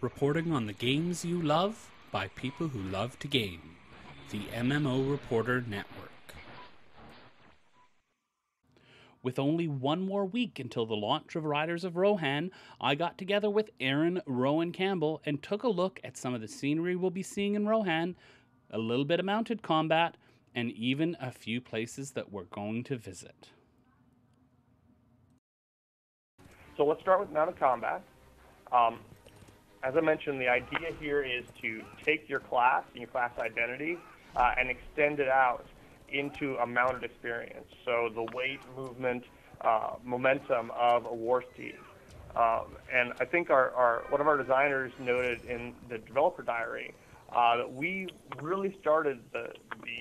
reporting on the games you love by people who love to game. The MMO Reporter Network. With only one more week until the launch of Riders of Rohan, I got together with Aaron Rowan Campbell and took a look at some of the scenery we'll be seeing in Rohan, a little bit of mounted combat, and even a few places that we're going to visit. So let's start with mounted combat. As I mentioned, the idea here is to take your class and your class identity and extend it out into a mounted experience. So the weight, movement, momentum of a war steed. And I think one of our designers noted in the developer diary that we really started the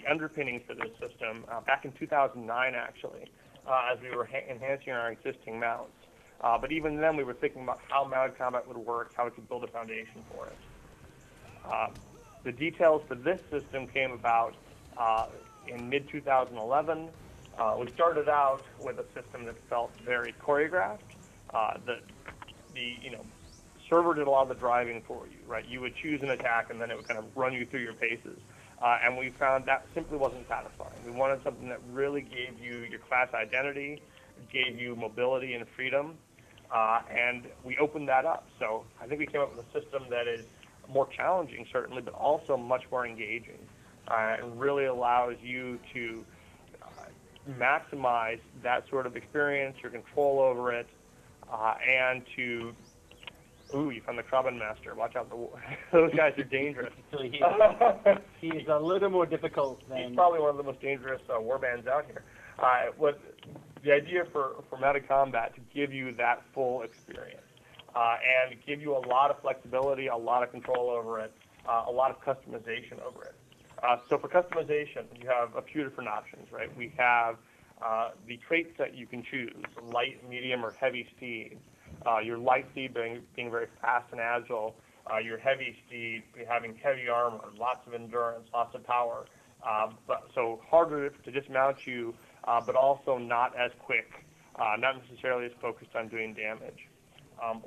underpinnings for this system back in 2009, actually, as we were enhancing our existing mounts. But even then, we were thinking about how mounted combat would work, how we could build a foundation for it. The details for this system came about in mid-2011. We started out with a system that felt very choreographed. The server did a lot of the driving for you, right? You would choose an attack, and then it would kind of run you through your paces. And we found that simply wasn't satisfying. We wanted something that really gave you your class identity, gave you mobility and freedom, and we opened that up. So I think we came up with a system that is more challenging, certainly, but also much more engaging, and really allows you to maximize that sort of experience, your control over it, and to... Ooh, you found the Kraben Master. Watch out. Those guys are dangerous. He's a little more difficult than... He's probably one of the most dangerous warbands out here. The idea for mounted combat to give you that full experience and give you a lot of flexibility, a lot of control over it, a lot of customization over it. So for customization, you have a few different options, right? We have the traits that you can choose: light, medium, or heavy steed. Your light steed being very fast and agile. Your heavy steed having heavy armor, lots of endurance, lots of power. So harder to dismount you, but also not as quick, not necessarily as focused on doing damage.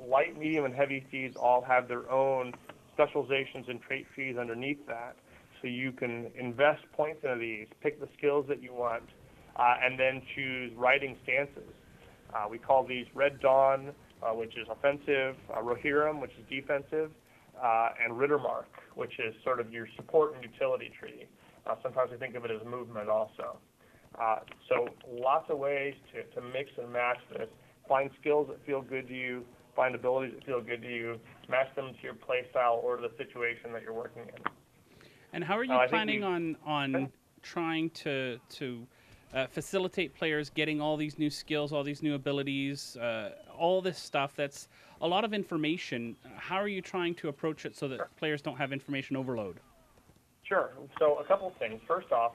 Light, medium, and heavy steeds all have their own specializations and trait trees underneath that. So you can invest points into these, pick the skills that you want, and then choose riding stances. We call these Red Dawn, which is offensive, Rohirrim, which is defensive, and Rittermark, which is sort of your support and utility tree. Sometimes we think of it as movement also. So lots of ways to mix and match this. Find skills that feel good to you, find abilities that feel good to you, match them to your play style or the situation that you're working in. And how are you planning on trying to facilitate players getting all these new skills, all these new abilities, all this stuff that's a lot of information? How are you trying to approach it so that players don't have information overload? Sure. So a couple of things. First off,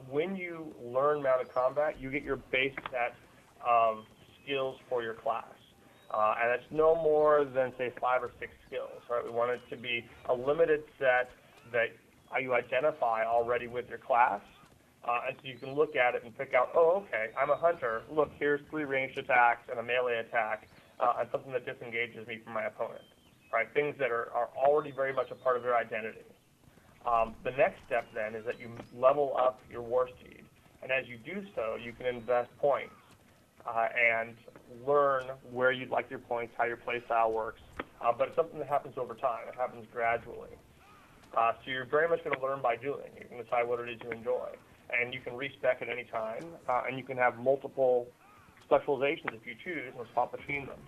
when you learn mounted combat, you get your base set of skills for your class. And it's no more than, say, 5 or 6 skills, right? We want it to be a limited set that you identify already with your class. And so you can look at it and pick out, oh, okay, I'm a hunter. Look, here's 3 ranged attacks and a melee attack, and something that disengages me from my opponent, right? Things that are already very much a part of their identity. The next step, then, is that you level up your war steed. And as you do so, you can invest points and learn where you'd like your points, how your play style works. But it's something that happens over time. It happens gradually. So you're very much going to learn by doing. You can decide what it is you enjoy. And you can respec at any time, and you can have multiple specializations if you choose and swap between them.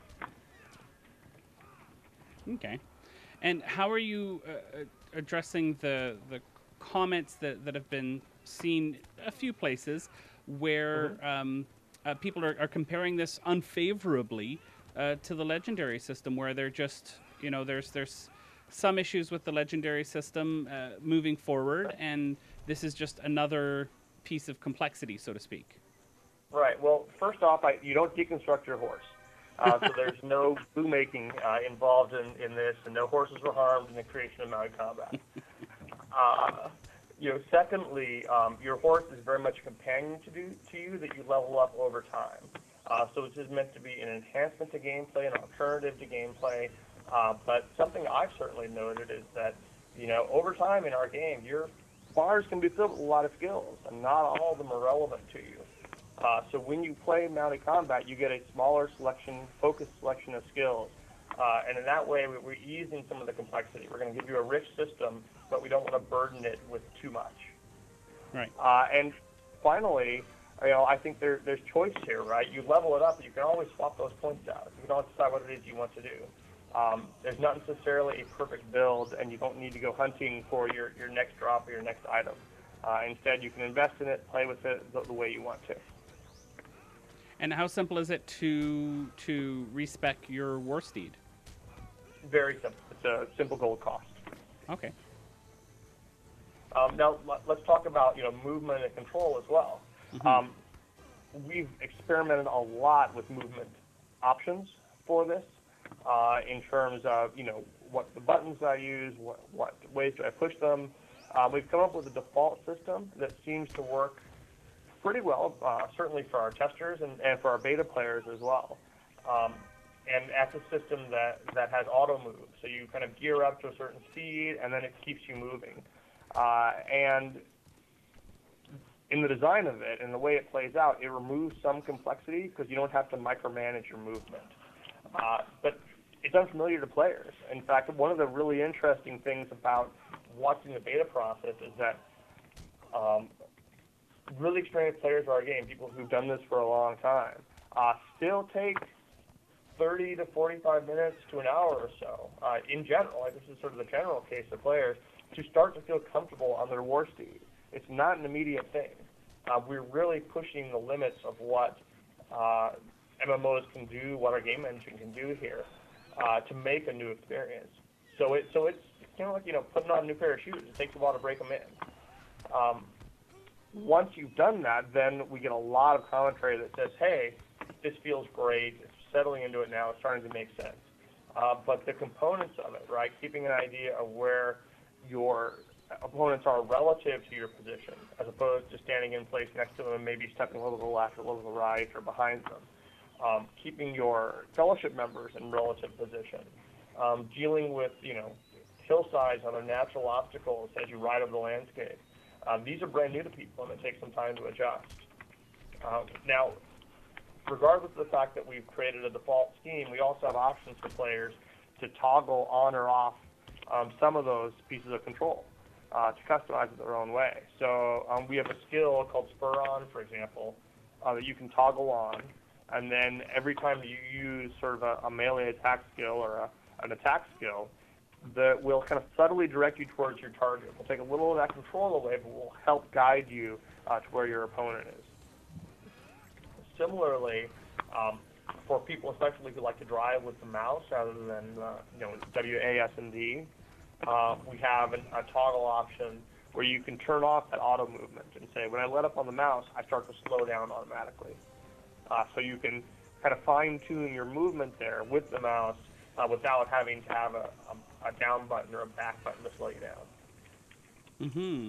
Okay. And how are you addressing the comments that have been seen a few places where people are comparing this unfavorably to the legendary system, where they're just, there's some issues with the legendary system moving forward, and this is just another piece of complexity, so to speak. Right. Well, first off, you don't deconstruct your horse. So there's no glue making involved in this, and no horses were harmed in the creation of mounted combat. Secondly, your horse is very much a companion to you that you level up over time. So this is meant to be an enhancement to gameplay, an alternative to gameplay, But something I've certainly noted is that, over time in our game, your bars can be filled with a lot of skills, and not all of them are relevant to you. So when you play mounted combat, you get a smaller selection, focused selection of skills. And in that way, we're easing some of the complexity. We're going to give you a rich system, but we don't want to burden it with too much. Right. And finally, I think there's choice here, right? You level it up, but you can always swap those points out. You can always decide what it is you want to do. There's not necessarily a perfect build, and you don't need to go hunting for your next drop or your next item. Instead, you can invest in it, play with it the way you want to. And how simple is it to respec your war steed? Very simple. It's a simple gold cost. Okay. Now, let's talk about movement and control as well. Mm-hmm. We've experimented a lot with movement options for this in terms of what the buttons I use, what ways do I push them. We've come up with a default system that seems to work pretty well, certainly for our testers and for our beta players as well. And that's a system that has auto move. So you kind of gear up to a certain speed, and then it keeps you moving. And in the design of it and the way it plays out, it removes some complexity because you don't have to micromanage your movement. But it's unfamiliar to players. In fact, one of the really interesting things about watching the beta process is that really experienced players of our game, people who've done this for a long time, still take 30 to 45 minutes to an hour or so, in general, this is sort of the general case of players, to start to feel comfortable on their war steed. It's not an immediate thing. We're really pushing the limits of what MMOs can do, what our game engine can do here, to make a new experience. So it's kind of like putting on a new pair of shoes. It takes a while to break them in. Once you've done that, then we get a lot of commentary that says, hey, this feels great, it's settling into it now, it's starting to make sense. But the components of it, right, keeping an idea of where your opponents are relative to your position, as opposed to standing in place next to them and maybe stepping a little to the left or a little to the right or behind them. Keeping your fellowship members in relative position. Dealing with, hillsides, other natural obstacles as you ride over the landscape. These are brand new to people, and it takes some time to adjust. Now, regardless of the fact that we've created a default scheme, we also have options for players to toggle on or off some of those pieces of control to customize it their own way. So we have a skill called Spur On, for example, that you can toggle on, and then every time you use sort of a melee attack skill or an attack skill, that will kind of subtly direct you towards your target. We'll take a little of that control away, but we'll help guide you to where your opponent is. Similarly, for people especially who like to drive with the mouse rather than WASD, we have a toggle option where you can turn off that auto movement and say, when I let up on the mouse, I start to slow down automatically. So you can kind of fine-tune your movement there with the mouse without having to have a down button or a back button to slow you down. Mm-hmm.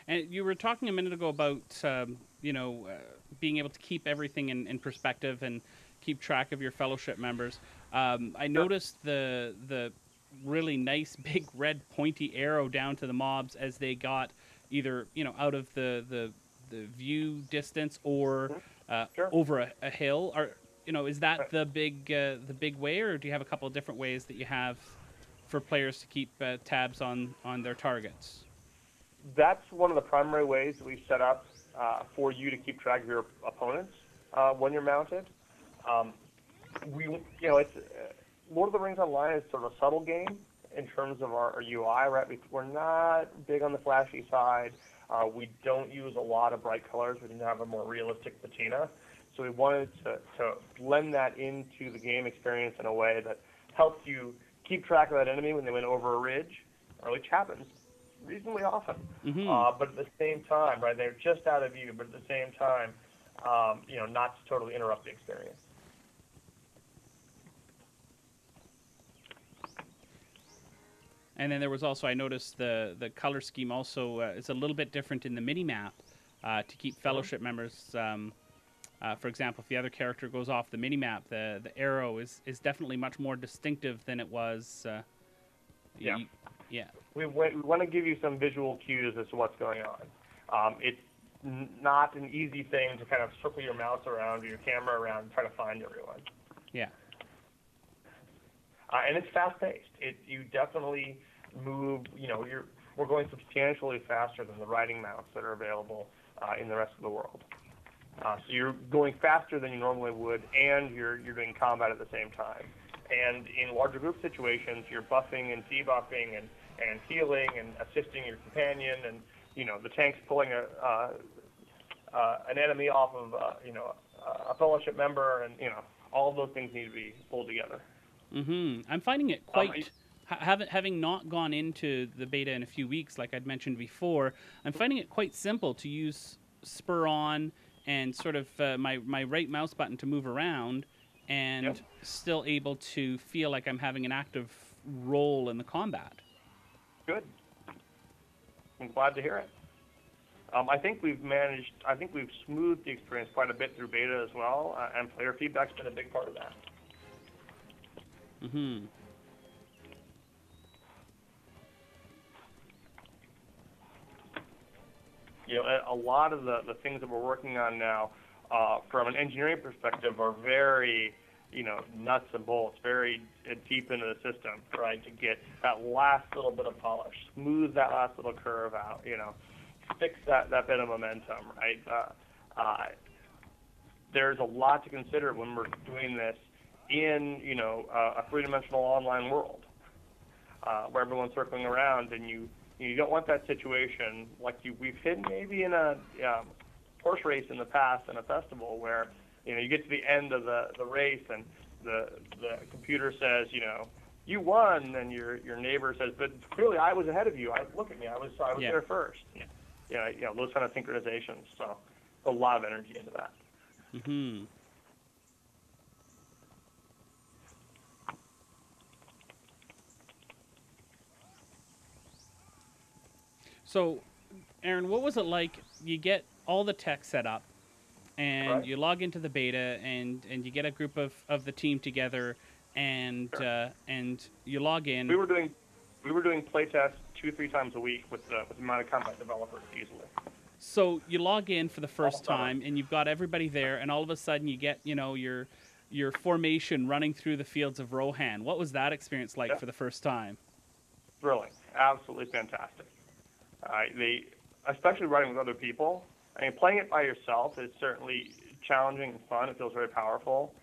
And you were talking a minute ago about, being able to keep everything in perspective and keep track of your fellowship members. I noticed the really nice big red pointy arrow down to the mobs as they got either out of the view distance or over a hill. Is that the big way, or do you have a couple of different ways that you have for players to keep tabs on their targets? That's one of the primary ways that we've set up for you to keep track of your opponents when you're mounted. It's Lord of the Rings Online is sort of a subtle game in terms of our UI, right? We're not big on the flashy side. We don't use a lot of bright colors. We didn't have a more realistic patina. So we wanted to blend that into the game experience in a way that helps you keep track of that enemy when they went over a ridge, which happens reasonably often. Mm-hmm. But at the same time, right, they're just out of view, but at the same time, not to totally interrupt the experience. And then there was also, I noticed the color scheme also is a little bit different in the mini map to keep fellowship members For example, if the other character goes off the minimap, the arrow is definitely much more distinctive than it was. Yeah. Yeah. We want to give you some visual cues as to what's going on. It's not an easy thing to kind of circle your mouse around or your camera around and try to find everyone. Yeah. And it's fast-paced. You definitely move. We're going substantially faster than the riding mounts that are available in the rest of the world. So you're going faster than you normally would, and you're doing combat at the same time. And in larger group situations, you're buffing and debuffing and healing and assisting your companion, and the tank's pulling an enemy off of a fellowship member, and all of those things need to be pulled together. I'm finding it quite. Having not gone into the beta in a few weeks, like I'd mentioned before, I'm finding it quite simple to use spur on and sort of my right mouse button to move around, and still able to feel like I'm having an active role in the combat. Good. I'm glad to hear it. I think we've smoothed the experience quite a bit through beta as well, and player feedback's been a big part of that. A lot of the things that we're working on now, from an engineering perspective, are very, nuts and bolts, very deep into the system, right? To get that last little bit of polish, smooth that last little curve out, fix that bit of momentum, right? There's a lot to consider when we're doing this in, a three-dimensional online world, where everyone's circling around, and you don't want that situation like we've hit maybe in a horse race in the past in a festival where you get to the end of the race and the computer says you won, and your neighbor says, but clearly I was ahead of you. Look at me, I was there first. Those kind of synchronizations. So a lot of energy into that. So, Aaron, what was it like? You get all the tech set up, and you log into the beta, and you get a group of the team together, and you log in. We were doing playtests 2-3 times a week with the amount of combat developers easily. So you log in for the first time, and you've got everybody there, and all of a sudden you get your formation running through the fields of Rohan. What was that experience like for the first time? Thrilling, absolutely fantastic. Especially running with other people. I mean, playing it by yourself is certainly challenging and fun. It feels very powerful.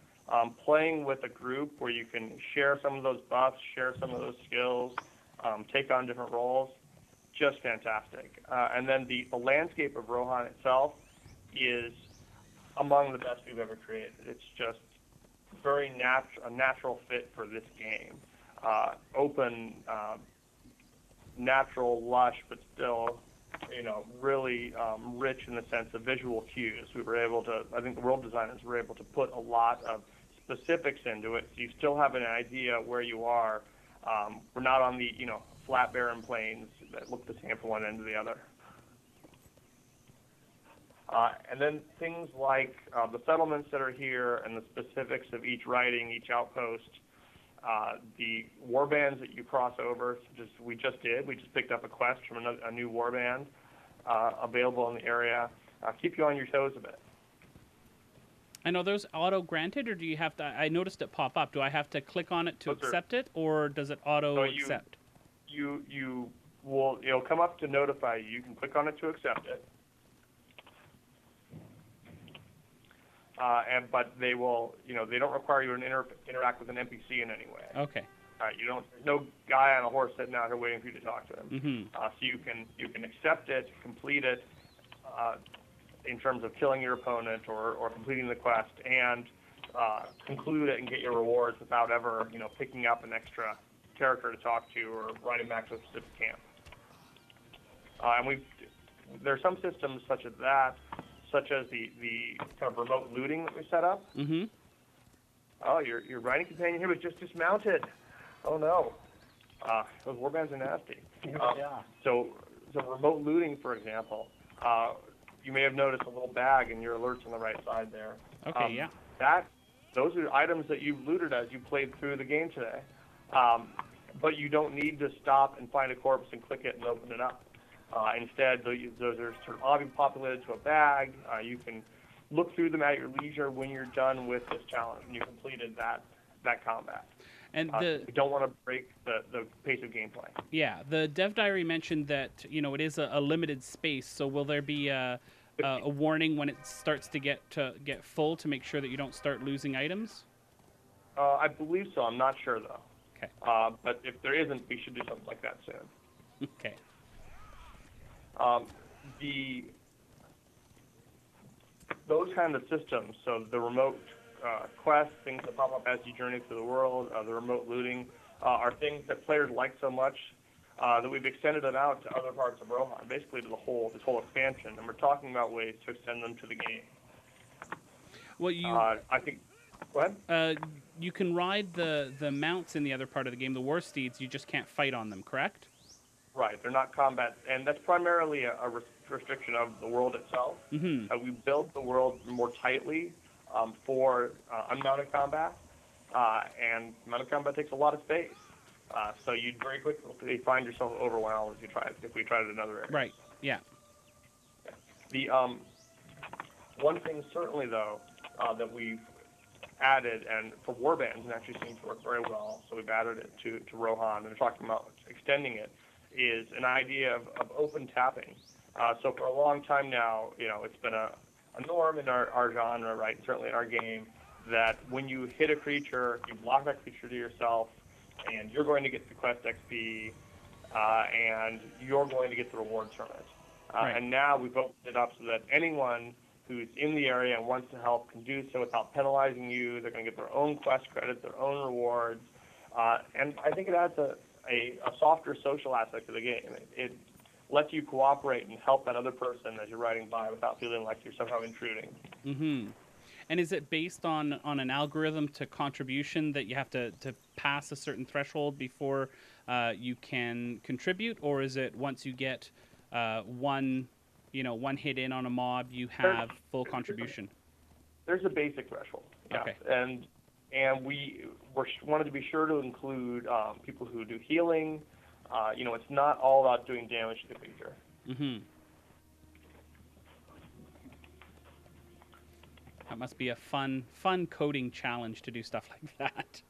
Playing with a group where you can share some of those buffs, share some of those skills, take on different roles, just fantastic. And then the landscape of Rohan itself is among the best we've ever created. It's just very a natural fit for this game. Open, natural, lush, but still, really rich in the sense of visual cues. We were able to, I think the world designers were able to put a lot of specifics into it, so you still have an idea where you are. We're not on the, flat barren plains that look the same from one end to the other. And then things like the settlements that are here and the specifics of each riding, each outpost, the warbands that you cross over, we just picked up a quest from a new warband available in the area. Keep you on your toes a bit. I know those auto-granted, or do you have to, I noticed it pop up. Do I have to click on it to accept it, or does it auto-accept? It'll come up to notify you. You can click on it to accept it. But they will, they don't require you to interact with an NPC in any way. Okay. There's no guy on a horse sitting out here waiting for you to talk to him. So you can accept it, complete it, in terms of killing your opponent or completing the quest, and conclude it and get your rewards without ever, picking up an extra character to talk to or riding back to a specific camp. And there are some systems such as that, such as the kind of remote looting that we set up. Oh, your riding companion here was just dismounted. Oh no, those warbands are nasty. So remote looting, for example, you may have noticed a little bag in your alerts on the right side there. Okay, yeah. Those are items that you've looted as you played through the game today. But you don't need to stop and find a corpse and click it and open it up. Instead, those are sort of auto-populated to a bag. You can look through them at your leisure when you're done with this challenge and you completed that combat. And we don't want to break the pace of gameplay. Yeah, the dev diary mentioned that it is a limited space. So will there be a warning when it starts to get full to make sure that you don't start losing items? I believe so. I'm not sure though. Okay. But if there isn't, we should do something like that soon. Okay. Those kind of systems, so the remote quests, things that pop up as you journey through the world, the remote looting, are things that players like so much that we've extended it out to other parts of Rohan, basically to this whole expansion, and we're talking about ways to extend them to the game. Well, I think. Go ahead. You can ride the mounts in the other part of the game, the war steeds. You just can't fight on them, correct? Right, they're not combat, and that's primarily a restriction of the world itself. Mm-hmm. We built the world more tightly for unmounted combat, and mounted combat takes a lot of space. So you'd very quickly find yourself overwhelmed if we tried it in another area. Right. Yeah. The one thing certainly though that we've added, and for warbands, it actually seems to work very well. So we've added it to Rohan, and we're talking about extending it. Is an idea of open tapping. So for a long time now, it's been a norm in our genre, right? Certainly in our game, that when you hit a creature, you block that creature to yourself, and you're going to get the quest XP, and you're going to get the rewards from it. Right. And now we've opened it up so that anyone who's in the area and wants to help can do so without penalizing you. They're going to get their own quest credits, their own rewards, and I think it adds a softer social aspect to the game. It lets you cooperate and help that other person as you're riding by without feeling like you're somehow intruding. Mm-hmm. And is it based on an algorithm to contribution that you have to pass a certain threshold before you can contribute, or is it once you get one hit in on a mob, you have full contribution? There's a basic threshold. Yeah. Okay. And we wanted to be sure to include people who do healing. It's not all about doing damage to the creature. Mm-hmm. That must be a fun coding challenge to do stuff like that.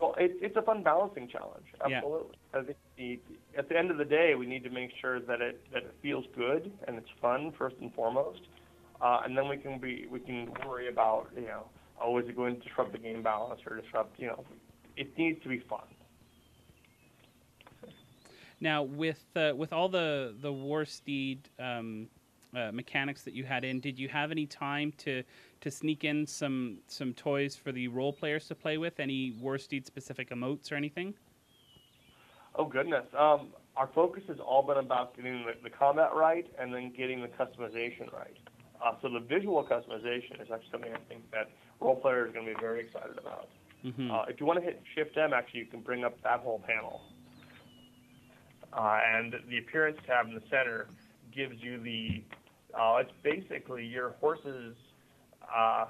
Well, it's a fun balancing challenge. Absolutely. Yeah. I think at the end of the day, we need to make sure that it feels good and it's fun first and foremost, and then we can worry about is it going to disrupt the game balance or disrupt, it needs to be fun. Now, with all the war steed mechanics that you had in, did you have any time to sneak in some toys for the role players to play with? Any war steed specific emotes or anything? Oh, goodness. Our focus has all been about getting the combat right and then getting the customization right. So the visual customization is actually something I think that role players are going to be very excited about. Mm-hmm. If you want to hit Shift-M, actually, you can bring up that whole panel. And the appearance tab in the center gives you it's basically your horse's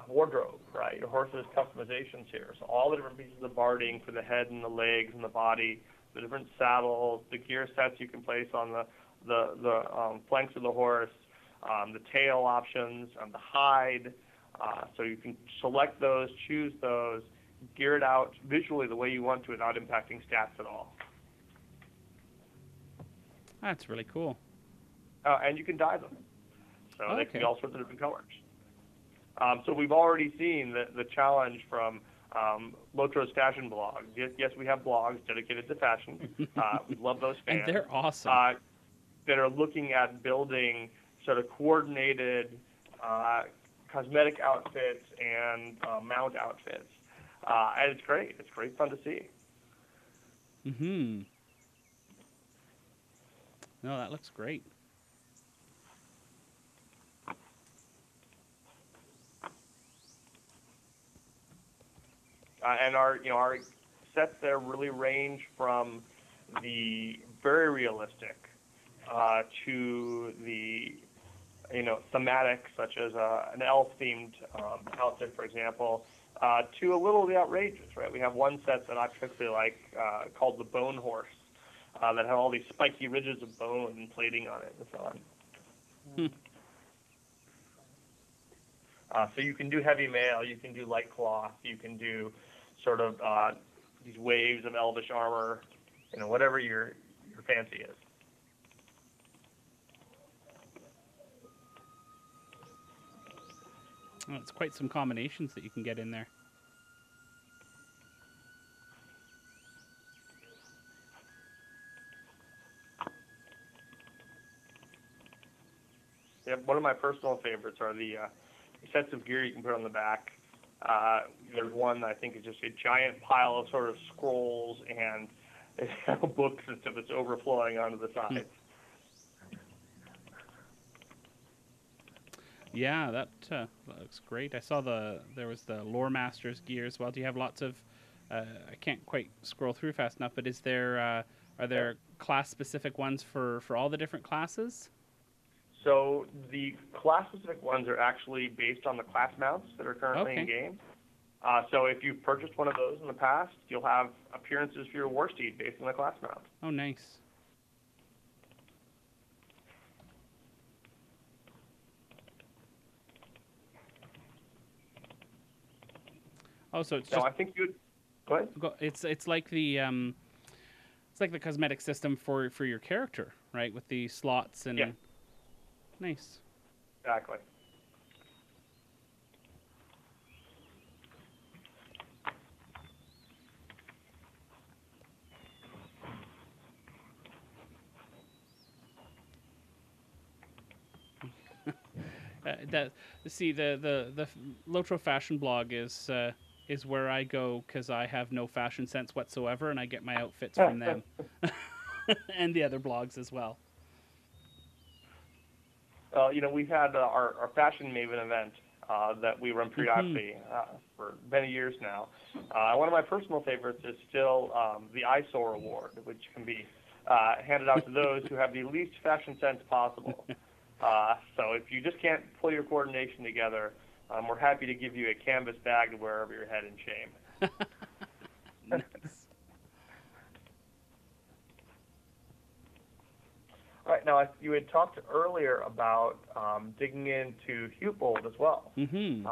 wardrobe, right? Your horse's customizations here. So all the different pieces of barding for the head and the legs and the body, the different saddles, the gear sets you can place on the flanks of the horse, the tail options, the hide. So you can select those, choose those, gear it out visually the way you want to without impacting stats at all. That's really cool. And you can dye them. So Okay. They can be all sorts of different colors. So we've already seen the challenge from LOTRO's fashion blog. Yes, we have blogs dedicated to fashion. We love those fans. And they're awesome. That are looking at building sort of coordinated cosmetic outfits and mount outfits. And it's great. It's great fun to see. Mm-hmm. No, that looks great. And our sets there really range from the very realistic to the thematic, such as an elf-themed outfit, for example, to a little of the outrageous, right? We have one set that I particularly like called the Bone Horse that have all these spiky ridges of bone and plating on it and so on. So you can do heavy mail, you can do light cloth, you can do sort of these waves of elvish armor, whatever your fancy is. Well, it's quite some combinations that you can get in there. Yeah, one of my personal favorites are the sets of gear you can put on the back. There's one that I think is just a giant pile of sort of scrolls and books and stuff that's overflowing onto the sides. Yeah, that looks great. I saw there was the Lore Master's gear as well. Do you have lots of? I can't quite scroll through fast enough, but is there are there class-specific ones for all the different classes? So the class-specific ones are actually based on the class mounts that are currently in game. So if you've purchased one of those in the past, you'll have appearances for your war steed based on the class mount. Oh, nice. Oh, so it's just. No, I think you. Go ahead. It's like the cosmetic system for your character, right? With the slots and. Yeah. Nice. Exactly. The LOTRO fashion blog is where I go because I have no fashion sense whatsoever, and I get my outfits from them, and the other blogs as well. We've had our Fashion Maven event that we run periodically for many years now. One of my personal favorites is still the Eyesore Award, which can be handed out to those who have the least fashion sense possible. So if you just can't pull your coordination together, we're happy to give you a canvas bag to wear over your head in shame. Nice. All right, now you had talked earlier about digging into Hytbold as well. Mm-hmm.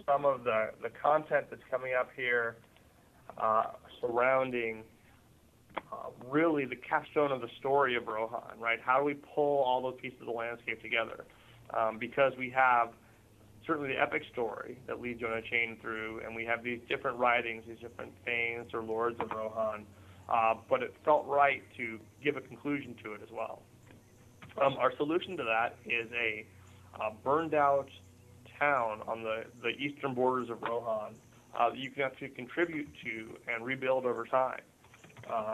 Some of the content that's coming up here surrounding really the capstone of the story of Rohan, right? How do we pull all those pieces of the landscape together? Because we have certainly the epic story that leads you on a chain through, and we have these different writings, these different Thanes or Lords of Rohan, but it felt right to give a conclusion to it as well. Our solution to that is a burned-out town on the eastern borders of Rohan that you can actually contribute to and rebuild over time.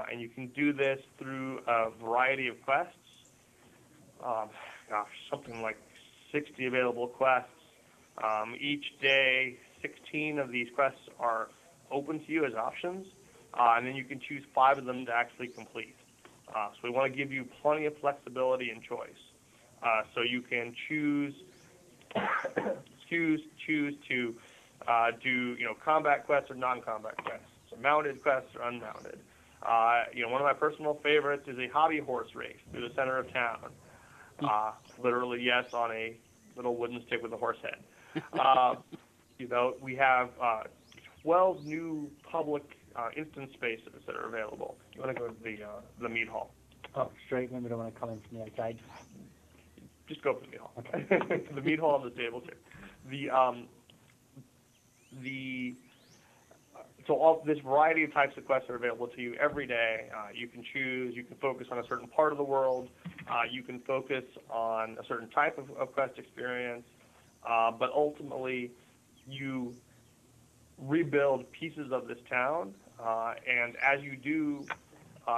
And you can do this through a variety of quests. Something like 60 available quests. Each day, 16 of these quests are open to you as options, and then you can choose 5 of them to actually complete. So we want to give you plenty of flexibility and choice. So you can choose to do combat quests or non-combat quests, so mounted quests or unmounted. One of my personal favorites is a hobby horse race through the center of town. Literally, yes, on a little wooden stick with a horse head. We have 12 new public instance spaces that are available. You want to go to the mead hall? Oh, straight. Maybe I don't want to come in from the outside. Just go for the mead hall. Okay. The mead hall on the table too. So all this variety of types of quests are available to you every day. You can choose. You can focus on a certain part of the world. You can focus on a certain type of quest experience. But ultimately, you rebuild pieces of this town, and as you do,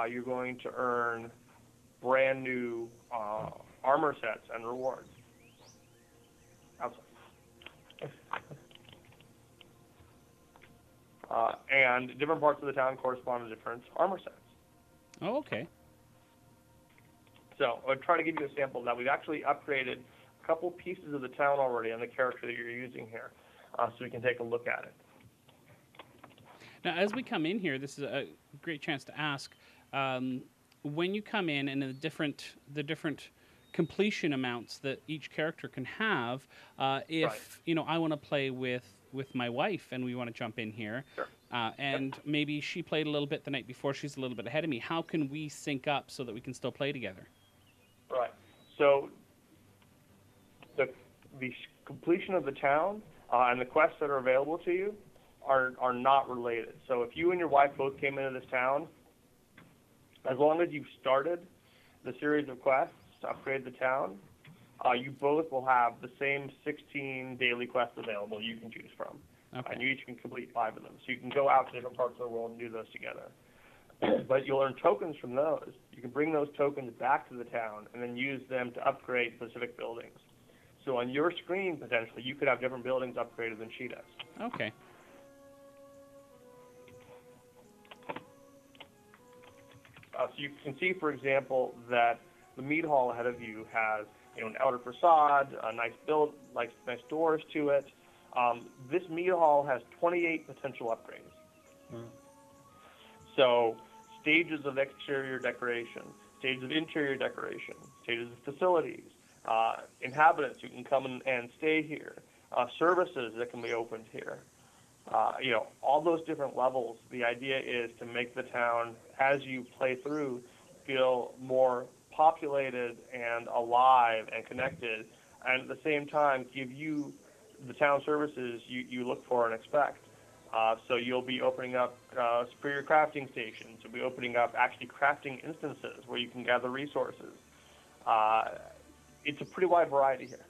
you're going to earn brand new armor sets and rewards. Outside. And different parts of the town correspond to different armor sets. Oh, okay. So I'll try to give you a sample of that. We've actually upgraded a couple pieces of the town already and the character that you're using here, so we can take a look at it. Now, as we come in here, this is a great chance to ask, when you come in and the different completion amounts that each character can have, if I want to play with my wife and we want to jump in here, Sure. and maybe she played a little bit the night before, she's a little bit ahead of me, how can we sync up so that we can still play together? Right. So the completion of the town and the quests that are available to you are not related. So if you and your wife both came into this town, as long as you've started the series of quests to upgrade the town, you both will have the same 16 daily quests available you can choose from. Okay. And you each can complete 5 of them. So you can go out to different parts of the world and do those together. But you'll earn tokens from those. You can bring those tokens back to the town and then use them to upgrade specific buildings. So on your screen, potentially, you could have different buildings upgraded than she does. Okay. So you can see, for example, that the mead hall ahead of you has an outer facade, a nice nice doors to it. This mead hall has 28 potential upgrades. Mm. So stages of exterior decoration, stages of interior decoration, stages of facilities, inhabitants who can come and stay here, services that can be opened here. All those different levels. The idea is to make the town, as you play through, feel more populated and alive and connected, and at the same time give you the town services you look for and expect. So you'll be opening up superior crafting stations. You'll be opening up actually crafting instances where you can gather resources. It's a pretty wide variety here.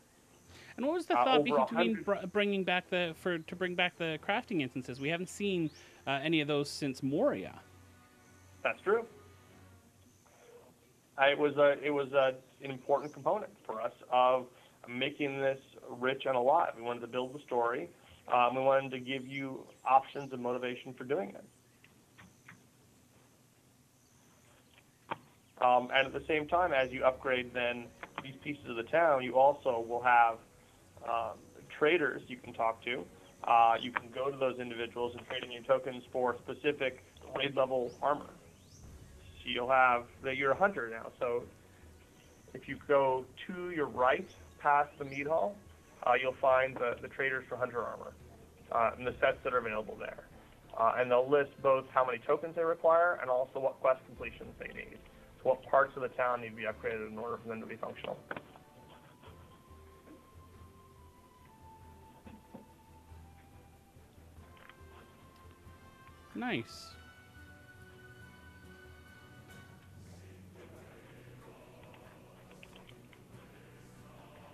And what was the thought between bringing back the crafting instances? We haven't seen any of those since Moria. That's true. It was an important component for us of making this rich and alive. We wanted to build the story. We wanted to give you options and motivation for doing it. And at the same time, as you upgrade then these pieces of the town, you also will have traders you can talk to. You can go to those individuals and trade in your tokens for specific raid level armor. So you'll have that you're a hunter now. So if you go to your right past the mead hall, you'll find the traders for hunter armor and the sets that are available there. And they'll list both how many tokens they require and also what quest completions they need. So what parts of the town need to be upgraded in order for them to be functional. Nice.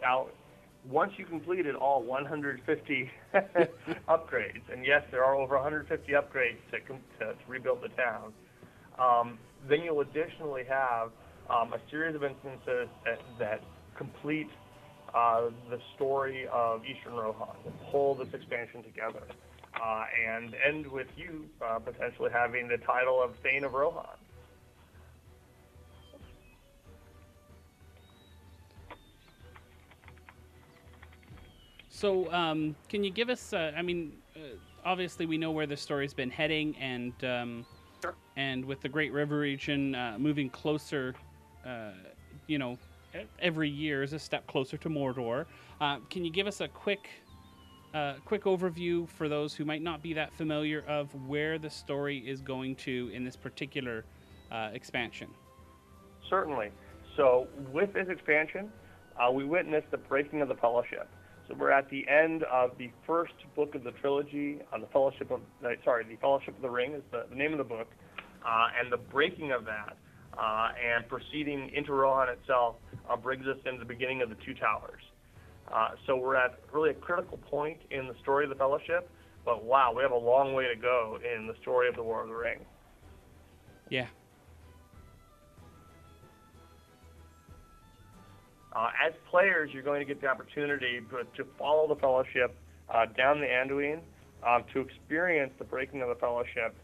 Now, once you completed all 150 upgrades, and yes, there are over 150 upgrades to rebuild the town, then you'll additionally have a series of instances that complete the story of Eastern Rohan, and pull this expansion together, and end with you potentially having the title of Thane of Rohan. So, can you give us? Obviously, we know where the story's been heading, and Sure. and with the Great River region moving closer, every year is a step closer to Mordor. Can you give us a quick overview for those who might not be that familiar of where the story is going to in this particular expansion? Certainly. So, with this expansion, we witnessed the breaking of the Fellowship. So we're at the end of the first book of the trilogy, the Fellowship of the Ring is the name of the book, and the breaking of that and proceeding into Rohan itself brings us into the beginning of the Two Towers. So we're at really a critical point in the story of the Fellowship, but wow, we have a long way to go in the story of the War of the Ring. Yeah. As players, you're going to get the opportunity to follow the Fellowship down the Anduin, to experience the breaking of the Fellowship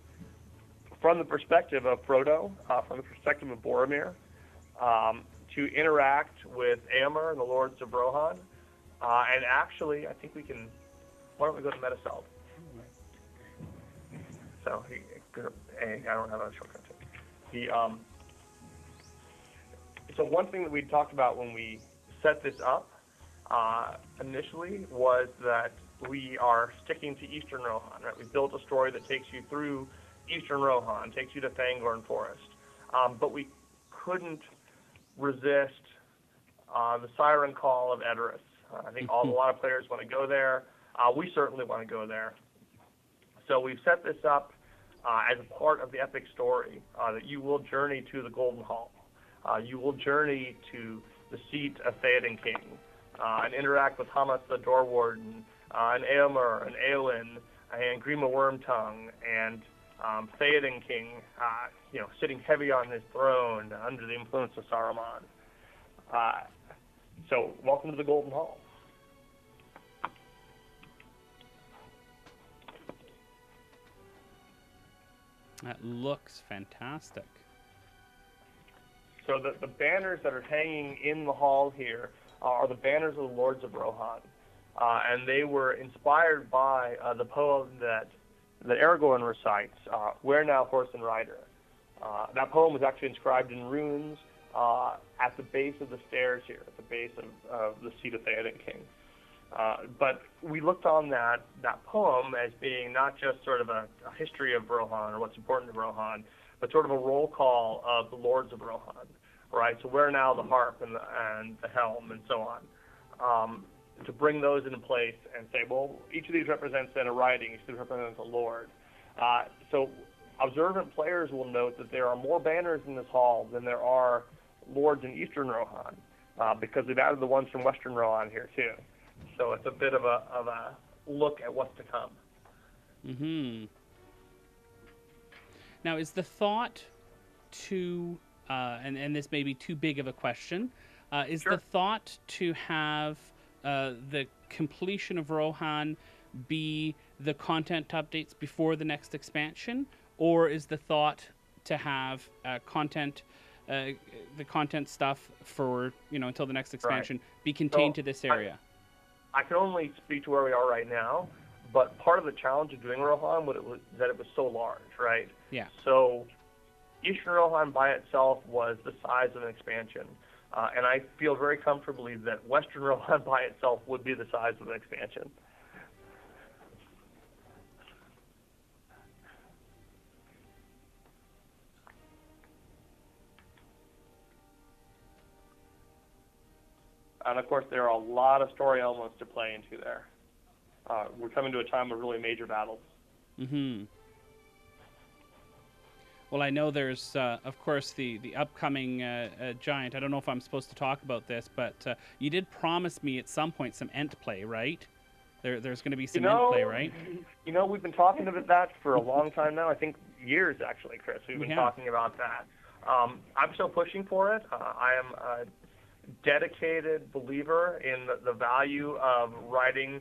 from the perspective of Frodo, from the perspective of Boromir, to interact with Éomer and the Lords of Rohan, And actually, I think we can. Why don't we go to Metaseld? So I don't have a shortcut. So one thing that we talked about when we set this up initially was that we are sticking to Eastern Rohan. Right? We built a story that takes you through Eastern Rohan, takes you to Fangorn Forest, but we couldn't resist the siren call of Edoras. I think a lot of players want to go there. We certainly want to go there. So we've set this up as a part of the epic story that you will journey to the Golden Hall. You will journey to the seat of Theoden King and interact with Hamas the Door Warden, and Eomer, and Eowyn, and Grima Wormtongue, and Theoden King, sitting heavy on his throne under the influence of Saruman. So welcome to the Golden Hall. That looks fantastic. So the banners that are hanging in the hall here are the banners of the Lords of Rohan. And they were inspired by the poem that Aragorn recites, Where Now Horse and Rider. That poem was actually inscribed in runes at the base of the stairs here, at the base of the seat of Theoden King. But we looked on that poem as being not just sort of a history of Rohan or what's important to Rohan, but sort of a roll call of the Lords of Rohan, right? So where now the harp and the helm and so on, to bring those into place and say, well, each of these represents then a riding, each of these represents a lord. So observant players will note that there are more banners in this hall than there are lords in Eastern Rohan, because we've added the ones from Western Rohan here too. So it's a bit of a look at what's to come. Mm-hmm. Now, is the thought to, and this may be too big of a question, is Sure. the thought to have the completion of Rohan be the content updates before the next expansion, or is the thought to have the content stuff for until the next expansion be contained to this area? I can only speak to where we are right now, but part of the challenge of doing Rohan was that it was so large, right? Yeah. So Eastern Rohan by itself was the size of an expansion, and I feel very comfortably that Western Rohan by itself would be the size of an expansion. And of course, there are a lot of story elements to play into there. We're coming to a time of really major battles. Mm-hmm. Well, I know there's, of course, the upcoming giant. I don't know if I'm supposed to talk about this, but you did promise me at some point some Ent play, right? There's going to be some Ent play, right? We've been talking about that for a long time now. I think years, actually, Chris. We've been talking about that. I'm still pushing for it. I am a dedicated believer in the value of riding,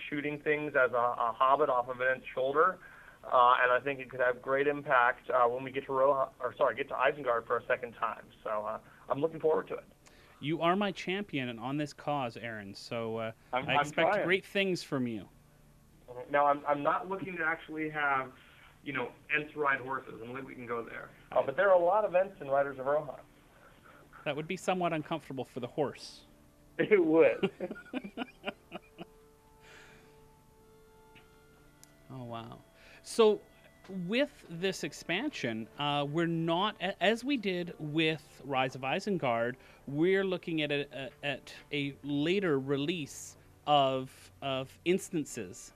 shooting things as a hobbit off of an Ent's shoulder. And I think it could have great impact when we get to Isengard for a second time. So I'm looking forward to it. You are my champion on this cause, Aaron. So I I'm expect trying. great things from you. Now I'm not looking to actually have, Ents ride horses. I don't think we can go there. But there are a lot of Ents in Riders of Rohan. That would be somewhat uncomfortable for the horse. It would. Oh, wow. So with this expansion, we're not, as we did with Rise of Isengard, we're looking at a later release of instances,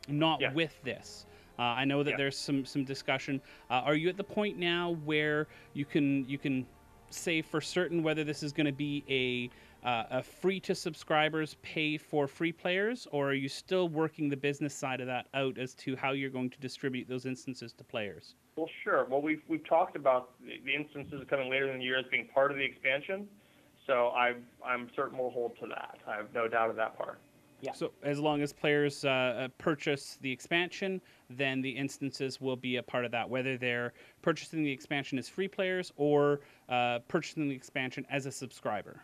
not with this. I know that there's some discussion. Are you at the point now where you can say for certain whether this is going to be a free to subscribers, pay for free players, or are you still working the business side of that out as to how you're going to distribute those instances to players? Well, sure. Well, we've talked about the instances coming later in the year as being part of the expansion, so I'm certain we'll hold to that. I have no doubt of that part. Yeah. So as long as players purchase the expansion, then the instances will be a part of that, whether they're purchasing the expansion as free players or purchasing the expansion as a subscriber.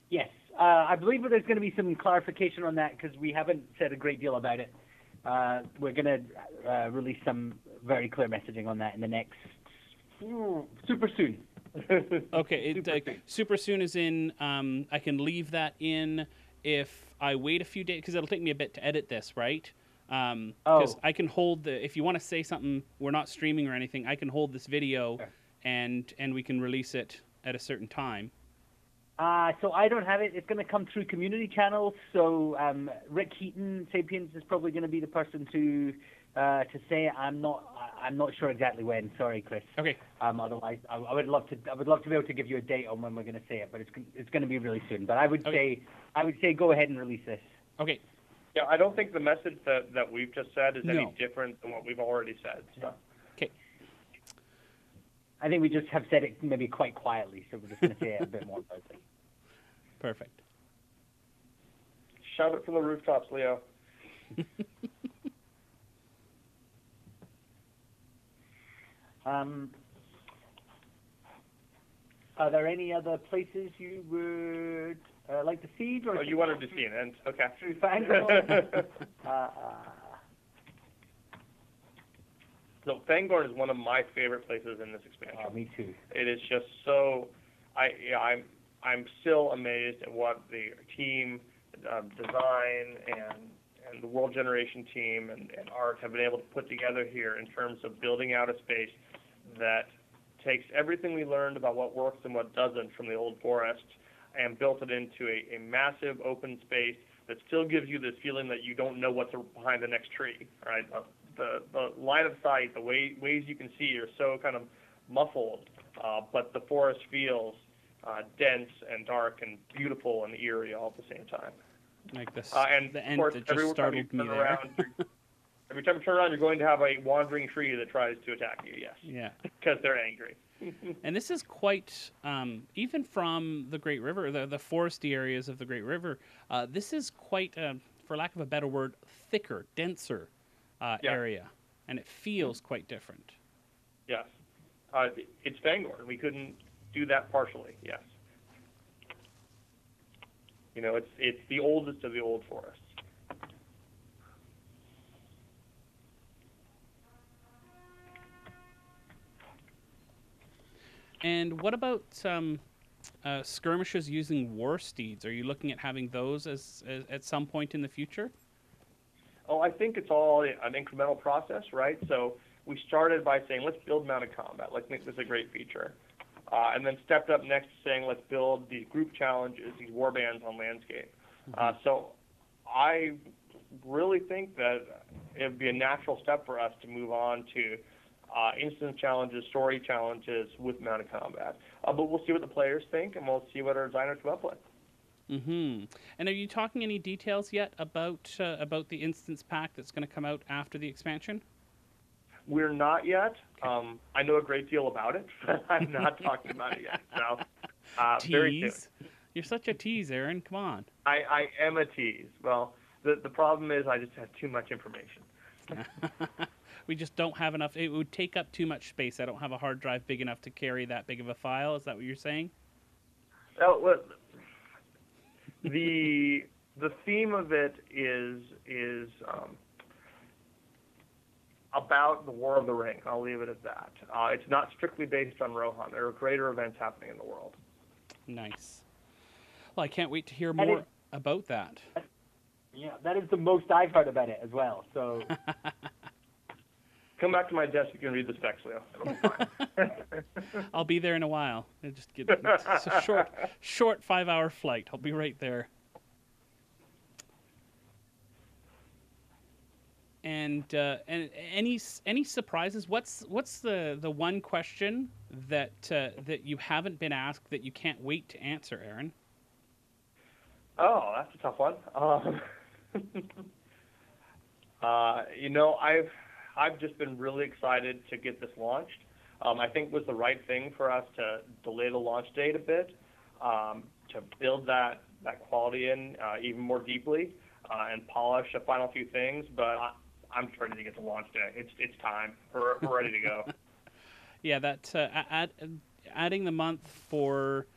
Yes. I believe there's going to be some clarification on that because we haven't said a great deal about it. We're going to release some very clear messaging on that in the next super soon. Okay, super soon is in. I can leave that in if I wait a few days because it'll take me a bit to edit this, right? Because I can hold the. If you want to say something, we're not streaming or anything. I can hold this video, and we can release it at a certain time. So I don't have it. It's going to come through community channels. So Rick Heaton, Sapiens, is probably going to be the person to say it. I'm not sure exactly when. Sorry, Chris. Okay. Otherwise, I would love to be able to give you a date on when we're going to say it, but it's going to be really soon. But I would say go ahead and release this. Okay. Yeah, I don't think the message that we've just said is any different than what we've already said. So. Okay. I think we just have said it maybe quite quietly, so we're just going to say it a bit more loudly. Perfect. Shout it from the rooftops, Leo. Are there any other places you would like to see? Or you wanted to see an end? Okay. Through Fangorn? So Fangorn is one of my favorite places in this expansion. Me too. It is just so. I'm still amazed at what the team, design, and the world generation team and art have been able to put together here in terms of building out a space that takes everything we learned about what works and what doesn't from the old forest and built it into a massive open space that still gives you this feeling that you don't know what's behind the next tree, right? The line of sight, the ways you can see are so kind of muffled, but the forest feels dense and dark and beautiful and eerie all at the same time. Like this, and the of end course, that just startled me there. Every time you turn around, you're going to have a wandering tree that tries to attack you, yes. Yeah. Because they're angry. And this is quite, even from the Great River, the foresty areas of the Great River, this is quite, for lack of a better word, thicker, denser area. And it feels quite different. Yes. It's Fangorn. We couldn't do that partially, yes. You know, it's the oldest of the old forests. And what about skirmishes using war steeds? Are you looking at having those as at some point in the future? Oh, I think it's all an incremental process, right? So we started by saying, let's build mounted combat. Let's make this a great feature. And then stepped up next to saying, let's build these group challenges, these war bands on landscape. So I really think that it would be a natural step for us to move on to instance challenges, story challenges with mounted combat. But we'll see what the players think, and we'll see what our designers come up with. Mm-hmm. And are you talking any details yet about the instance pack that's going to come out after the expansion? We're not yet. I know a great deal about it, but I'm not talking about it yet. So, very soon. You're such a tease, Aaron. Come on. I am a tease. Well, the problem is I just have too much information. We just don't have enough. It would take up too much space. I don't have a hard drive big enough to carry that big of a file. Is that what you're saying? Oh, well, the theme of it is about the War of the Ring. I'll leave it at that. It's not strictly based on Rohan. There are greater events happening in the world. Nice. Well, I can't wait to hear more about that. Yeah, that is the most I've heard about it as well. So come back to my desk. You can read the specs, Leo. It'll be fine. I'll be there in a while. It's a short 5-hour flight. I'll be right there. And any surprises? What's the one question that you haven't been asked that you can't wait to answer, Aaron? Oh, that's a tough one. You know, I've just been really excited to get this launched. I think it was the right thing for us to delay the launch date a bit, to build that quality in even more deeply, and polish a final few things. But I'm just ready to get to launch day. It's time. We're ready to go. Yeah, that adding the month for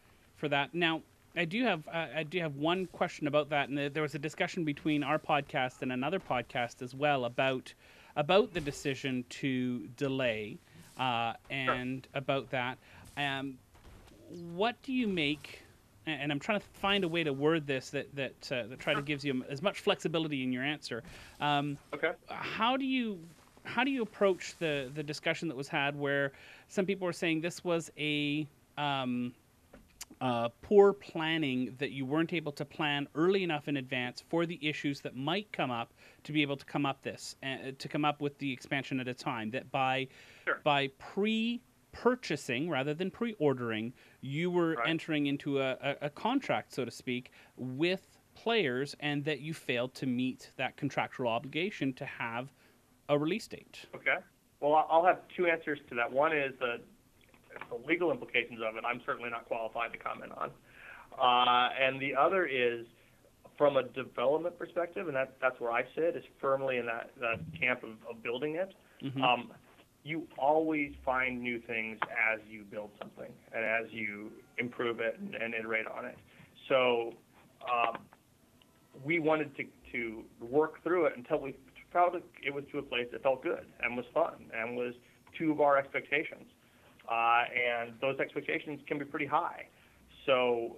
that. Now, I do have one question about that, and there was a discussion between our podcast and another podcast as well about the decision to delay, and about that. Um, what do you make? And I'm trying to find a way to word this that try to gives you as much flexibility in your answer. Okay. How do you approach the discussion that was had where some people were saying this was a poor planning, that you weren't able to plan early enough in advance for the issues that might come up to be able to come up with the expansion at a time, that by Sure. pre-purchasing rather than pre-ordering, you were Right. entering into a contract, so to speak, with players, and that you failed to meet that contractual obligation to have a release date. Okay. Well, I'll have two answers to that. One is the legal implications of it. I'm certainly not qualified to comment on. And the other is from a development perspective, and that's where I sit, is firmly in that camp of building it. Mm-hmm. You always find new things as you build something and as you improve it and iterate on it. So we wanted to work through it until we felt it was to a place that felt good and was fun and was to our expectations. And those expectations can be pretty high. So,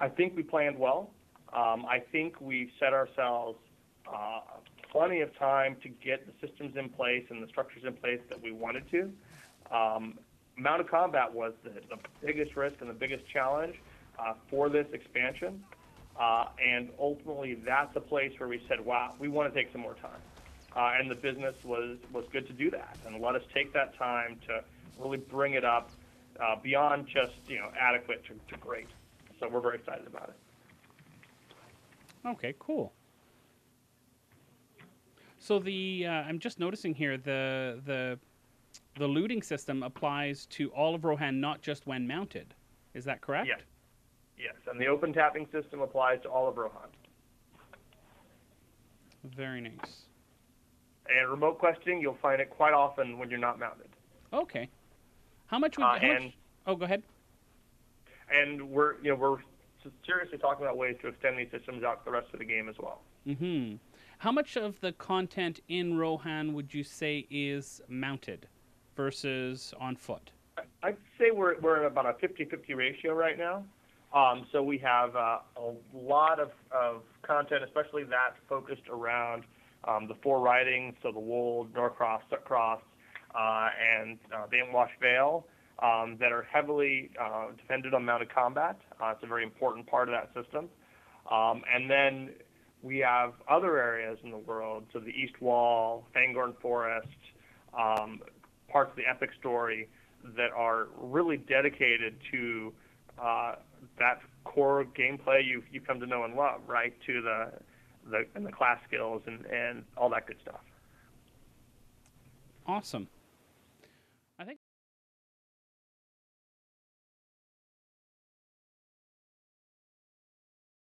I think we planned well. I think we set ourselves plenty of time to get the systems in place and the structures in place that we wanted to. Mounted combat was the biggest risk and the biggest challenge for this expansion. And ultimately, that's a place where we said, wow, we want to take some more time. And the business was good to do that and let us take that time to really bring it up beyond just adequate to great. So we're very excited about it. Okay, cool. So I'm just noticing here the looting system applies to all of Rohan, not just when mounted. Is that correct? Yes. Yes, and the open tapping system applies to all of Rohan. Very nice. And remote questing, you'll find it quite often when you're not mounted. Okay. How much would Oh, go ahead. And we're seriously talking about ways to extend these systems out to the rest of the game as well. Mm-hmm. How much of the content in Rohan would you say is mounted versus on foot? I'd say we're at about a 50-50 ratio right now. So we have a lot of content, especially that focused around the four ridings, so the Wold, Norcross, Sutcross, and Banewash Vale, that are heavily dependent on mounted combat. It's a very important part of that system. And then we have other areas in the world, so the East Wall, Fangorn Forest, parts of the Epic Story that are really dedicated to that core gameplay you come to know and love, right? To the class skills and all that good stuff. Awesome.